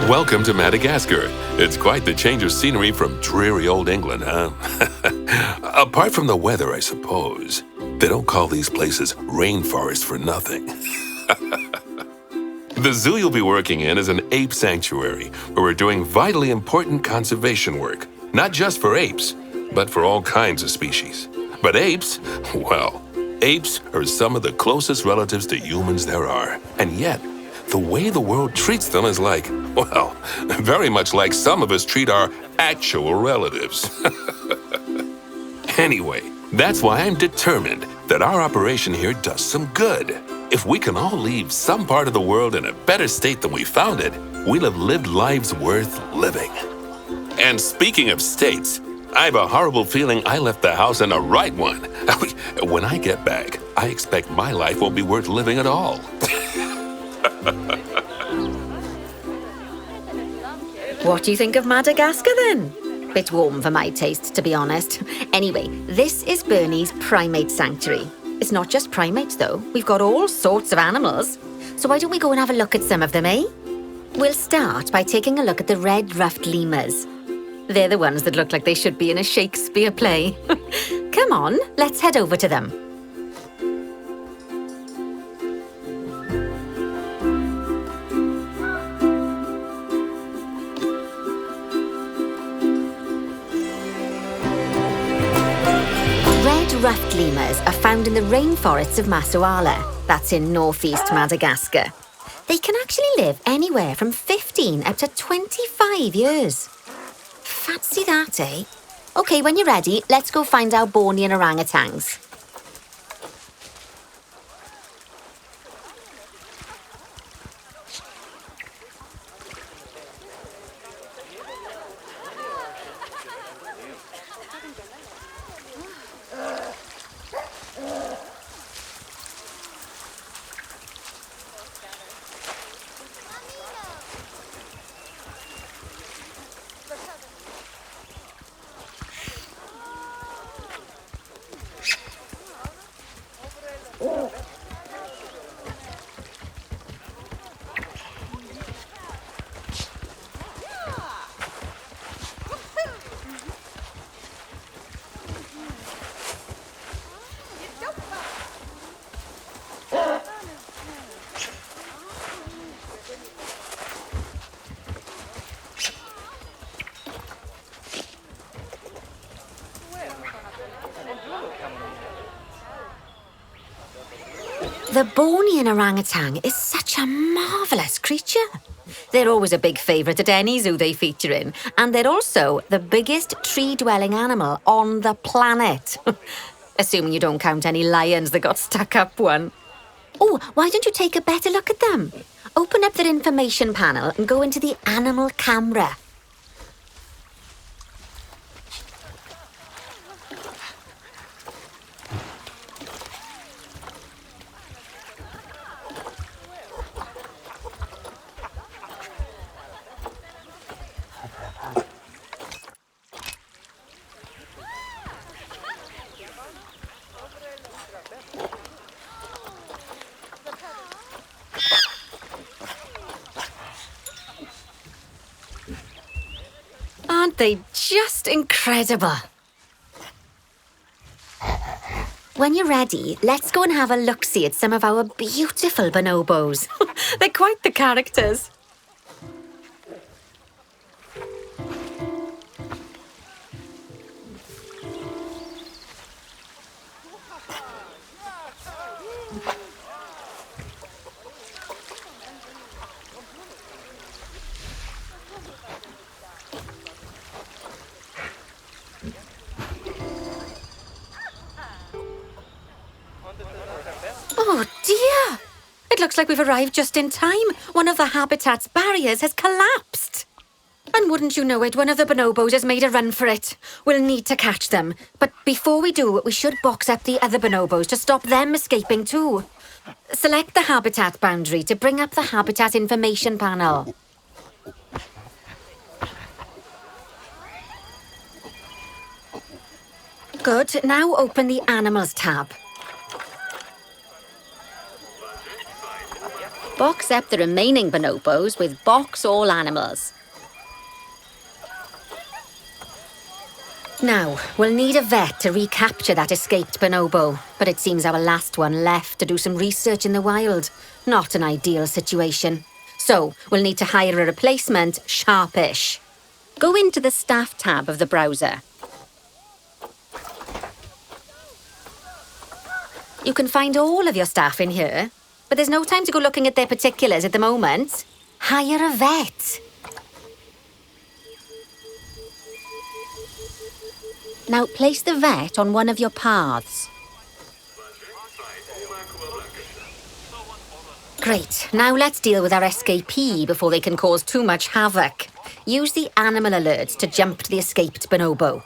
Welcome to Madagascar. It's quite the change of scenery from dreary old England, huh? Apart from the weather, I suppose. They don't call these places rainforests for nothing. The zoo you'll be working in is an ape sanctuary, where we're doing vitally important conservation work. Not just for apes, but for all kinds of species. But apes, well, apes are some of the closest relatives to humans there are. And yet, the way the world treats them is like, well, very much like some of us treat our actual relatives. Anyway, that's why I'm determined that our operation here does some good. If we can all leave some part of the world in a better state than we found it, we'll have lived lives worth living. And speaking of states, I have a horrible feeling I left the house in the right one. When I get back, I expect my life won't be worth living at all. What do you think of Madagascar then? Bit warm for my taste, to be honest. Anyway, this is Bernie's primate sanctuary. It's not just primates though, we've got all sorts of animals. So why don't we go and have a look at some of them, eh? We'll start by taking a look at the red-ruffed lemurs. They're the ones that look like they should be in a Shakespeare play. Come on, let's head over to them. Red-ruffed lemurs are found in the rainforests of Massoala. That's in northeast Madagascar. They can actually live anywhere from 15 up to 25 years. Fancy that, eh? OK, when you're ready, let's go find our Bornean orangutans. The Bornean orangutan is such a marvellous creature. They're always a big favourite at any zoo they feature in, and they're also the biggest tree-dwelling animal on the planet. Assuming you don't count any lions that got stuck up one. Oh, why don't you take a better look at them? Open up their information panel and go into the animal camera. Aren't they just incredible? When you're ready, let's go and have a look-see at some of our beautiful bonobos. They're quite the characters. Oh dear! It looks like we've arrived just in time. One of the habitat's barriers has collapsed. And wouldn't you know it, one of the bonobos has made a run for it. We'll need to catch them. But before we do, we should box up the other bonobos to stop them escaping too. Select the habitat boundary to bring up the habitat information panel. Good. Now open the Animals tab. Box up the remaining bonobos with box all animals. Now, we'll need a vet to recapture that escaped bonobo, but it seems our last one left to do some research in the wild. Not an ideal situation. So, we'll need to hire a replacement sharpish. Go into the staff tab of the browser. You can find all of your staff in here, but there's no time to go looking at their particulars at the moment. Hire a vet. Now place the vet on one of your paths. Great, now let's deal with our escapee before they can cause too much havoc. Use the animal alerts to jump to the escaped bonobo.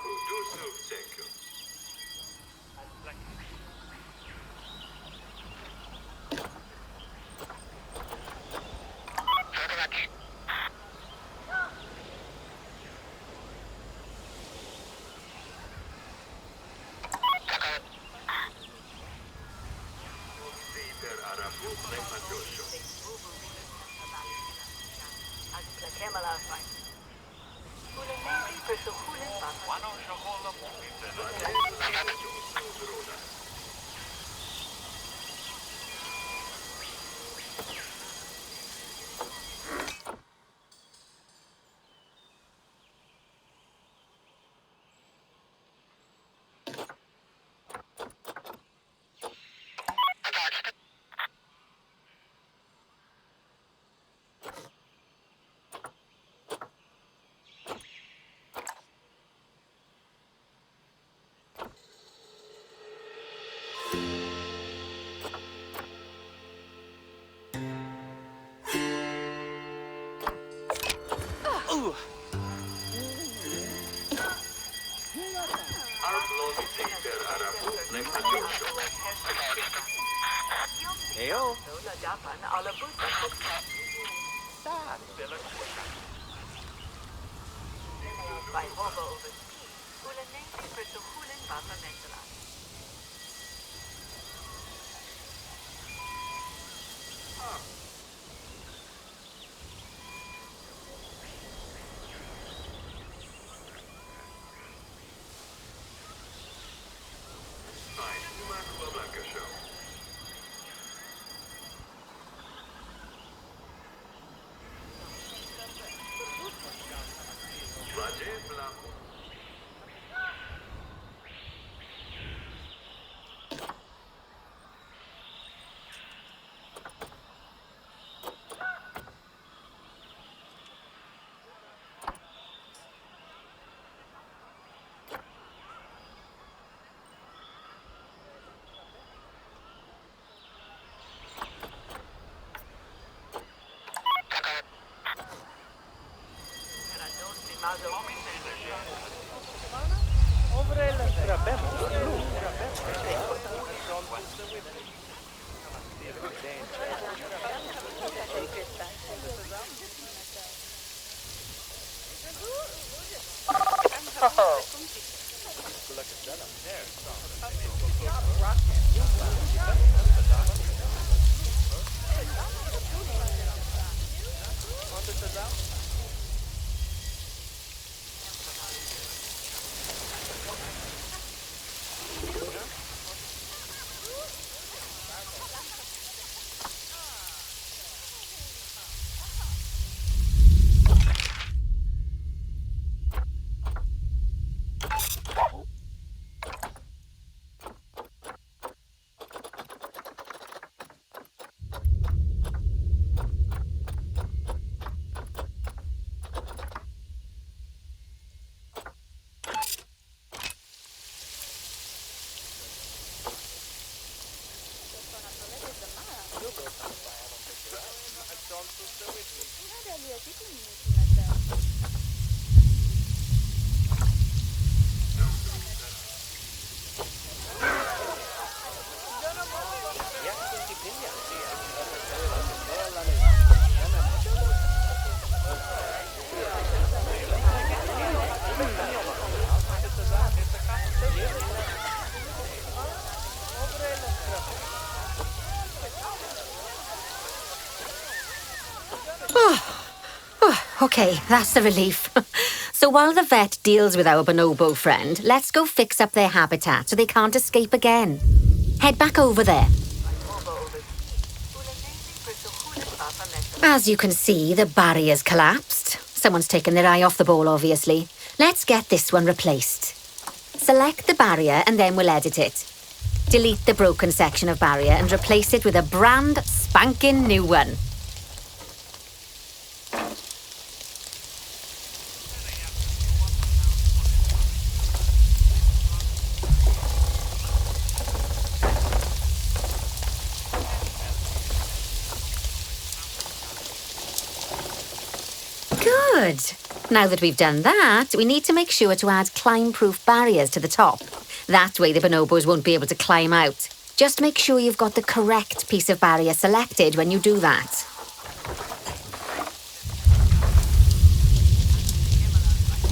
Okay, that's the relief. So while the vet deals with our bonobo friend, let's go fix up their habitat so they can't escape again. Head back over there. As you can see, the barrier's collapsed. Someone's taken their eye off the ball, obviously. Let's get this one replaced. Select the barrier and then we'll edit it. Delete the broken section of barrier and replace it with a brand spanking new one. Good. Now that we've done that, we need to make sure to add climb-proof barriers to the top. That way the bonobos won't be able to climb out. Just make sure you've got the correct piece of barrier selected when you do that.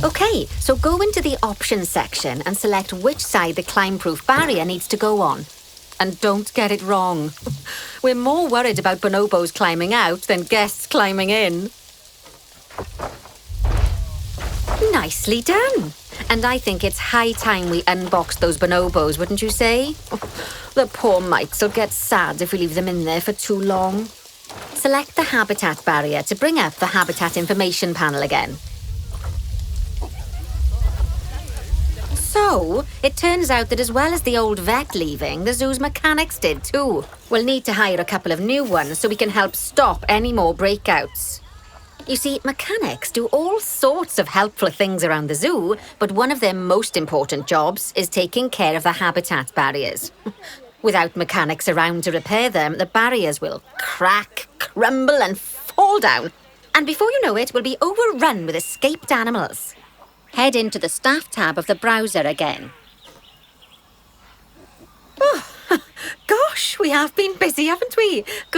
Okay, so go into the options section and select which side the climb-proof barrier needs to go on. And don't get it wrong. We're more worried about bonobos climbing out than guests climbing in. Nicely done. And I think it's high time we unboxed those bonobos, wouldn't you say? The poor mites will get sad if we leave them in there for too long. Select the habitat barrier to bring up the habitat information panel again. So, it turns out that as well as the old vet leaving, the zoo's mechanics did too. We'll need to hire a couple of new ones so we can help stop any more breakouts. You see, mechanics do all sorts of helpful things around the zoo, but one of their most important jobs is taking care of the habitat barriers. Without mechanics around to repair them, the barriers will crack, crumble and fall down. And before you know it, we'll be overrun with escaped animals. Head into the staff tab of the browser again. Oh, gosh, we have been busy, haven't we? Good